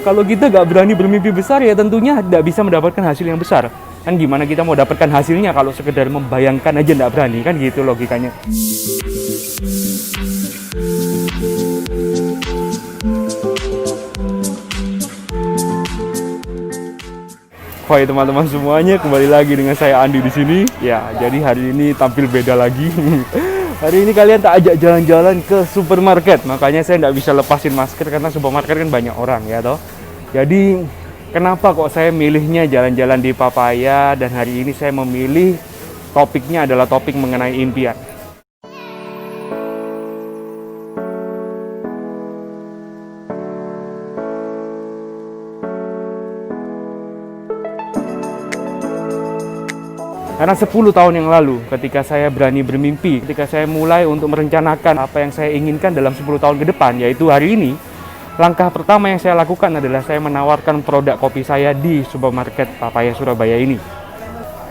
Kalau kita nggak berani bermimpi besar, ya tentunya nggak bisa mendapatkan hasil yang besar. Kan gimana kita mau dapatkan hasilnya kalau sekedar membayangkan aja nggak berani, kan gitu logikanya. Hai teman-teman semuanya, kembali lagi dengan saya Andi di sini. Ya, jadi hari ini tampil beda lagi. Hari ini kalian tak ajak jalan-jalan ke supermarket, makanya saya nggak bisa lepasin masker karena supermarket kan banyak orang ya toh. Jadi kenapa kok saya milihnya jalan-jalan di Papaya, dan hari ini saya memilih topiknya adalah topik mengenai impian. Karena 10 tahun yang lalu, ketika saya berani bermimpi, ketika saya mulai untuk merencanakan apa yang saya inginkan dalam 10 tahun ke depan, yaitu hari ini, langkah pertama yang saya lakukan adalah saya menawarkan produk kopi saya di supermarket Papaya Surabaya ini.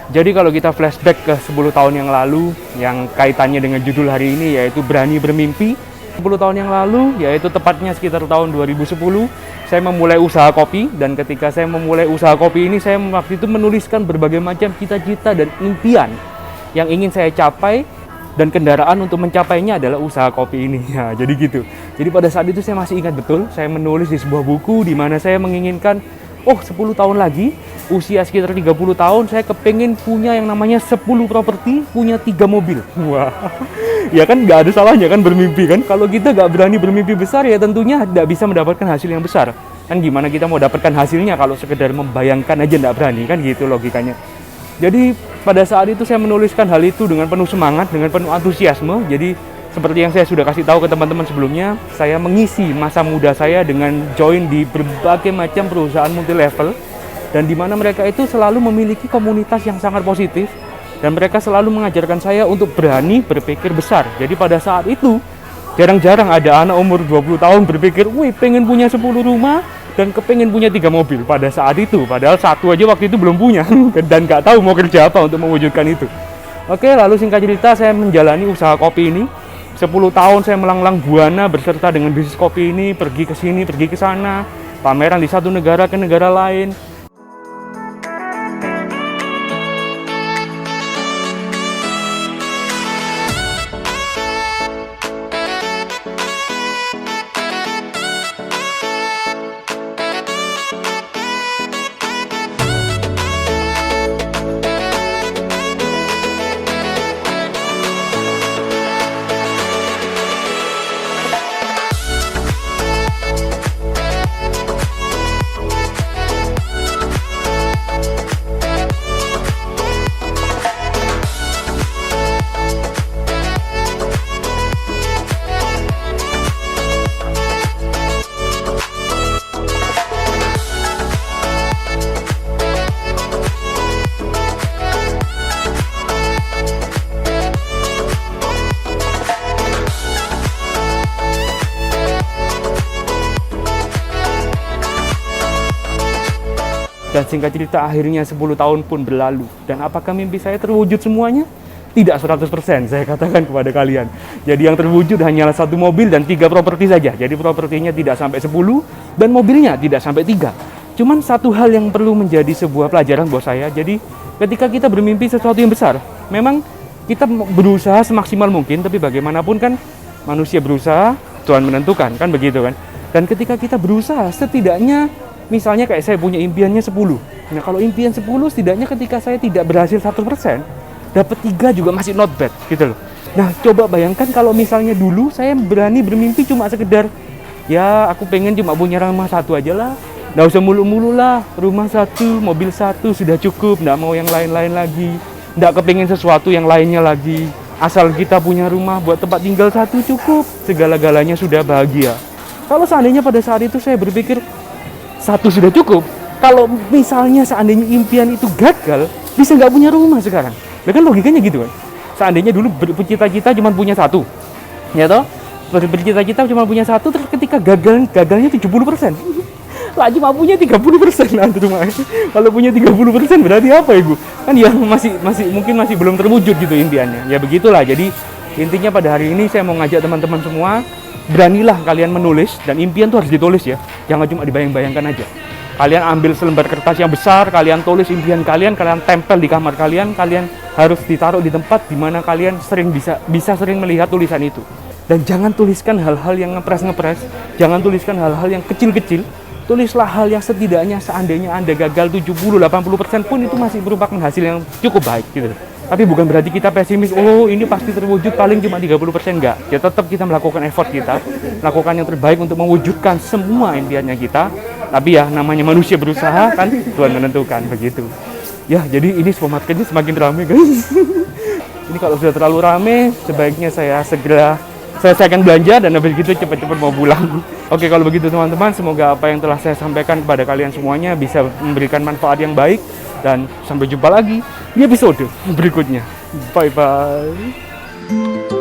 Jadi kalau kita flashback ke 10 tahun yang lalu, yang kaitannya dengan judul hari ini yaitu Berani Bermimpi, 10 tahun yang lalu, yaitu tepatnya sekitar tahun 2010, saya memulai usaha kopi. Dan ketika saya memulai usaha kopi ini, saya waktu itu menuliskan berbagai macam cita-cita dan impian yang ingin saya capai, dan kendaraan untuk mencapainya adalah usaha kopi ini. Ya, jadi gitu. Jadi pada saat itu saya masih ingat betul, saya menulis di sebuah buku di mana saya menginginkan 10 tahun lagi, usia sekitar 30 tahun, saya kepengen punya yang namanya 10 properti, punya 3 mobil. Wah, ya kan nggak ada salahnya kan bermimpi kan. Kalau kita nggak berani bermimpi besar, ya tentunya nggak bisa mendapatkan hasil yang besar. Kan gimana kita mau dapatkan hasilnya kalau sekedar membayangkan aja nggak berani, kan gitu logikanya. Jadi pada saat itu saya menuliskan hal itu dengan penuh semangat, dengan penuh antusiasme. Jadi seperti yang saya sudah kasih tahu ke teman-teman sebelumnya, saya mengisi masa muda saya dengan join di berbagai macam perusahaan multi level, dan di mana mereka itu selalu memiliki komunitas yang sangat positif, dan mereka selalu mengajarkan saya untuk berani berpikir besar. Jadi pada saat itu jarang-jarang ada anak umur 20 tahun berpikir, wih pengen punya 10 rumah dan kepengen punya 3 mobil pada saat itu. Padahal satu aja waktu itu belum punya dan nggak tahu mau kerja apa untuk mewujudkan itu. Oke, lalu singkat cerita saya menjalani usaha kopi ini. 10 tahun saya melanglang buana berserta dengan bisnis kopi ini, pergi ke sini, pergi ke sana, pameran di satu negara ke negara lain. Dan singkat cerita akhirnya 10 tahun pun berlalu. Dan apakah mimpi saya terwujud semuanya? Tidak 100%, saya katakan kepada kalian. Jadi yang terwujud hanyalah 1 mobil dan 3 properti saja. Jadi propertinya tidak sampai 10 dan mobilnya tidak sampai 3. Cuman satu hal yang perlu menjadi sebuah pelajaran buat saya. Jadi ketika kita bermimpi sesuatu yang besar, memang kita berusaha semaksimal mungkin, tapi bagaimanapun kan manusia berusaha, Tuhan menentukan, kan begitu kan. Dan ketika kita berusaha, setidaknya misalnya kayak saya punya impiannya 10. Nah kalau impian 10, setidaknya ketika saya tidak berhasil 1%, dapat 3 juga masih not bad gitu loh. Nah coba bayangkan kalau misalnya dulu saya berani bermimpi cuma sekedar, ya aku pengen cuma punya rumah 1 aja lah. Nggak usah mulu-mulu lah, rumah 1, mobil 1 sudah cukup, nggak mau yang lain-lain lagi. Nggak kepengen sesuatu yang lainnya lagi. Asal kita punya rumah buat tempat tinggal 1 cukup, segala-galanya sudah bahagia. Kalau seandainya pada saat itu saya berpikir 1 sudah cukup, kalau misalnya seandainya impian itu gagal, bisa nggak punya rumah sekarang. Ya kan logikanya gitu kan. Seandainya dulu bercita-cita cuma punya 1, ya toh? Bercita-cita cuma punya 1, terus ketika gagalnya 70%. Lah cuma punya 30% nanti rumah. Kalau punya 30% berarti apa ibu? Kan ya mungkin masih belum terwujud gitu impiannya. Ya begitulah. Jadi intinya pada hari ini saya mau ngajak teman-teman semua beranilah kalian menulis, dan impian tuh harus ditulis ya, jangan cuma dibayang-bayangkan aja. Kalian ambil selembar kertas yang besar, kalian tulis impian kalian, kalian tempel di kamar kalian, kalian harus ditaruh di tempat di mana kalian sering bisa sering melihat tulisan itu. Dan jangan tuliskan hal-hal yang ngepres, jangan tuliskan hal-hal yang kecil-kecil. Tulislah hal yang setidaknya seandainya Anda gagal 70-80% pun itu masih merupakan hasil yang cukup baik gitu. Tapi bukan berarti kita pesimis, oh ini pasti terwujud paling cuma 30%, enggak. Ya tetap kita melakukan effort kita, melakukan yang terbaik untuk mewujudkan semua impiannya kita. Tapi ya namanya manusia berusaha kan, Tuhan menentukan begitu. Ya jadi ini supermarketnya semakin ramai guys. Ini kalau sudah terlalu ramai, sebaiknya saya segera selesaikan belanja dan habis itu cepat-cepat mau pulang. Oke, kalau begitu teman-teman, semoga apa yang telah saya sampaikan kepada kalian semuanya bisa memberikan manfaat yang baik, dan sampai jumpa lagi di episode berikutnya. Bye bye.